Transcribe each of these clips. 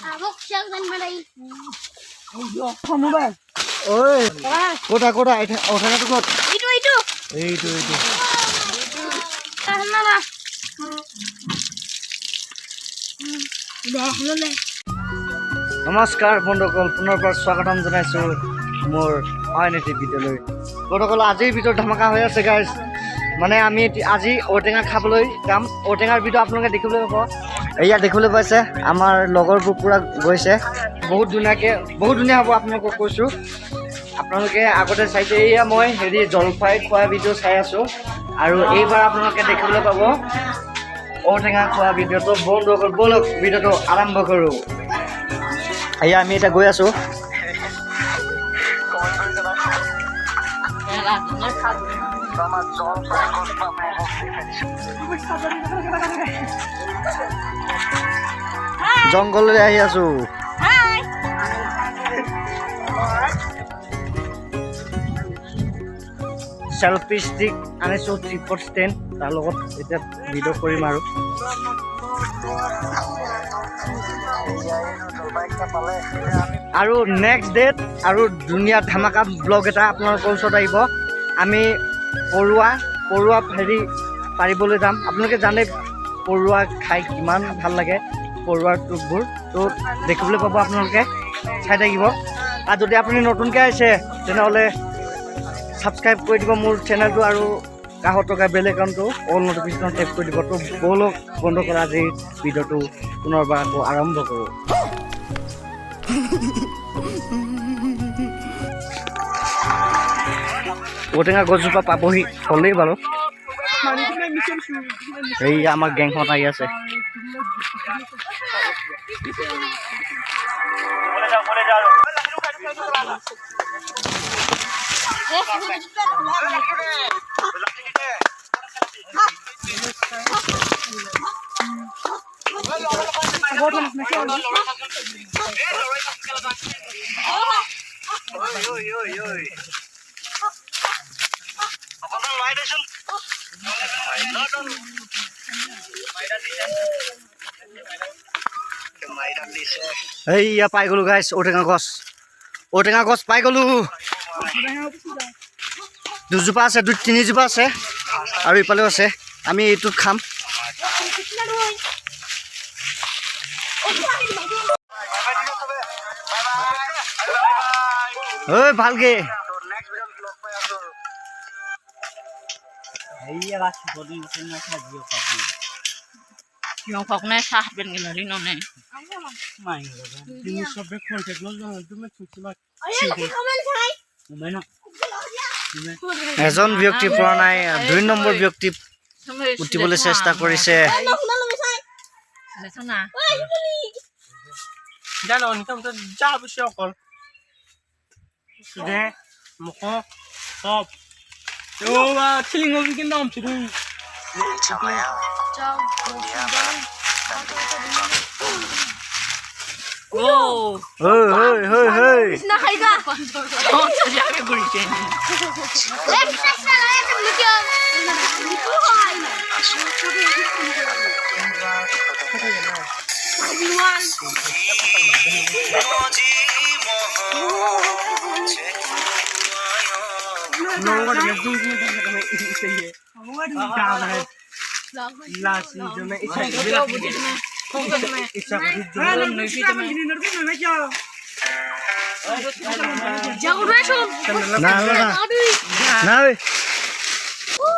Abok siya kan maray. Oi, kota এটা ওঠানাটো কত Itu. এইটো Tahan lah. Deh. নমস্কাৰ বন্ধুসকল পুনৰবাৰ স্বাগতম জনাইছো মোৰ অইনটি ভিডিঅ'লৈ বন্ধুসকল আজিৰ ভিডিঅ'ত ধামাকা হৈ আছে গাইজ মানে আমি আজি ঔটেঙা খাবলৈ যাম ঔটেঙাৰ ভিডিঅ' আপোনালোকে দেখিবলৈ পাব এয়া দেখিবলৈ পাইছে আমাৰ লগৰবোৰ পুৰা গৈছে বহুত ধুনীয়া হ'ব আপোনালোকক কৈছোঁ আপোনালোকে আগতে চাইছে এয়া মই জলফাই খোৱা ভিডিঅ' চাই আছোঁ আৰু এইবাৰ আপোনালোকে দেখিবলৈ পাব ঔটেঙা খোৱা ভিডিঅ'টো বন্ধুসকল ব'লক ভিডিঅ'টো আৰম্ভ কৰোঁ এয়া আমি এটা গৈ আছোঁ জংঘললৈ আহি আছোঁ সেলফি ষ্টিক আনিছোঁ ট্ৰিপড ষ্টেণ্ড তাৰ লগত এতিয়া ভিডিঅ' কৰিম আৰু নেক্সট ডেট আৰু ধুনীয়া ধামাকা ব্লগ এটা আপোনালোকৰ ওচৰত আহিব আমি পৰুৱা পাৰিবলৈ যাম আপোনালোকে জানে পৰুৱা খাই কিমান ভাল লাগে পৰুৱাৰ টোপবোৰ তো দেখিবলৈ পাব আপোনালোকে চাই থাকিব আৰু যদি আপুনি নতুনকৈ আহিছে তেনেহ'লে ছাবস্ক্ৰাইব কৰি দিব মোৰ চেনেলটো আৰু কাষত থকা বেল একাউণ্টটো অল নটিফিকেশ্যন টেপ কৰি দিব তো ব'লক বন্ধ কৰা আজিৰ ভিডিঅ'টো পুনৰবাৰ আকৌ আৰম্ভ কৰোঁ ঔটেঙা গছজোপা পাবহি হ'লেই বাৰু এই আমাৰ গেংখন আহি আছে এইয়া পাই গ'লো গাইছ ঔটেঙা গছ পাই গ'লো দুজোপা আছে তিনিজোপা আছে আৰু ইফালেও আছে আমি এইটোত খাম ঐ ভালকে এজন ব্যক্তি পৰা নাই 2 নম্বৰ ব্যক্তি উঠিবলৈ চেষ্টা কৰিছে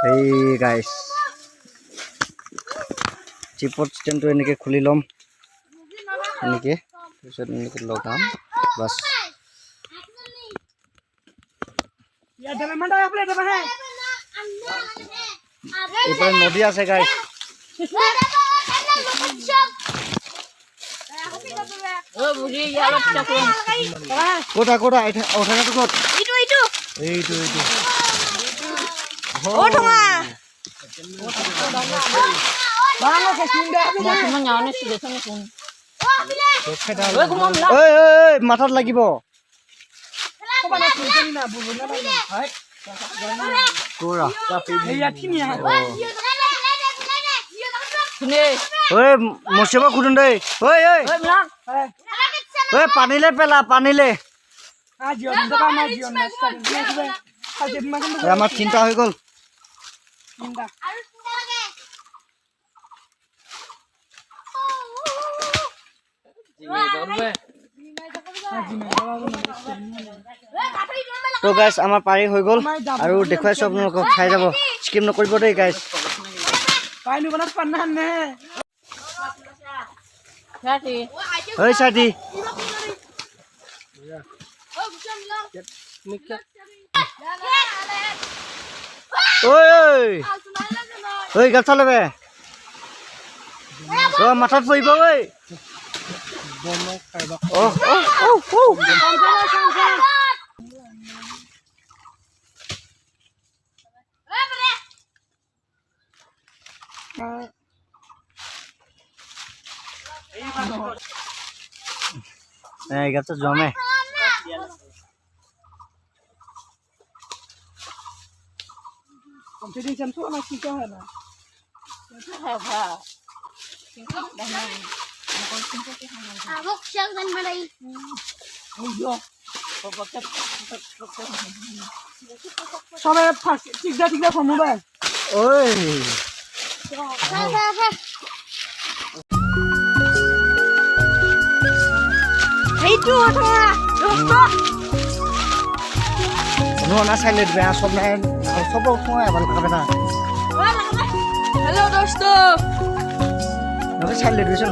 Hey guys, tripod stand to enike khuli lom, enike, terus enike logam, bas. Ipan nodi ase guys. Kota এটা ওঠানাটো কত এইটো Otonga. মাথাত লাগিব ঐ মচিব খুদুন দেই ঐ ঐ ঐ পানীলে পেলা পানীলে আমাৰ 3টা হৈ গ'ল তো গাইজ আমাৰ পাৰি হৈ গ'ল আৰু দেখুৱাইছো আপোনালোকক চাই যাব স্কিপ নকৰিব দেই গাইজ ঐ সাথী ঐ গাছ লবে মাথাত পৰিব ঐ গাছ জমে Competition tu anak kita mana? Abok siya kan maray. Ayo. Sampai pas tiga kamu ber. ঐ Itu apa? Dokter. না চাইলে বেয়া সব নাই সব সময় ভালো খাবে না Halo dosto. নবে চাইলে দিয়েছেন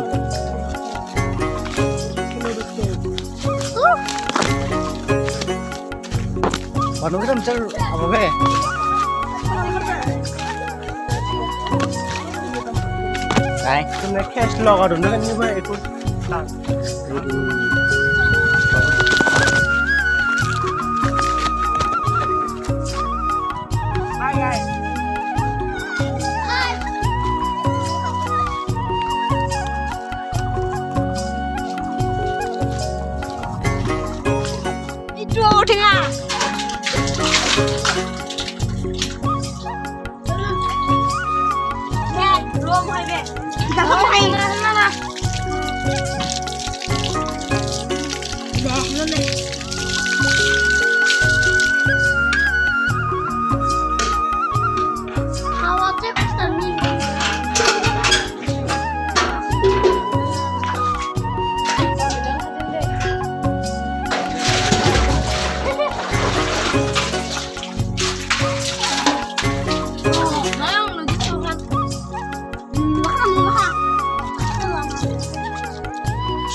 Banu kita misal apa be Kai Kena cash log ada dengan ni ber ikut. Itu udah. Belum ada. Kita main mana? Belum nih. Khawatir petani.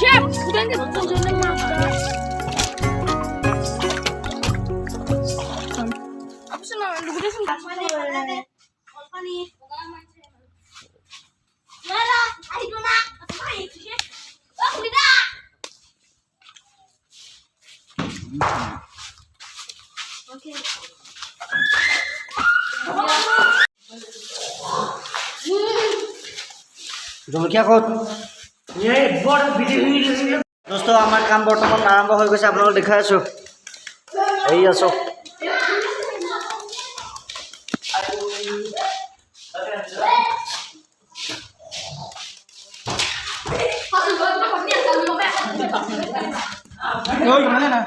Chef, udah nggak betul jalan makan. Aku senang, lu udah senang. Apa nih? Lara, ayo dona. Apa ini? Oh, tidak. Oke. জলকীয়া ক'ত দোস্ত আমাৰ কাম বৰ্তমান আৰম্ভ হৈ গৈছে আপোনালোক দেখাই আছো এই আছো Oi, mana na?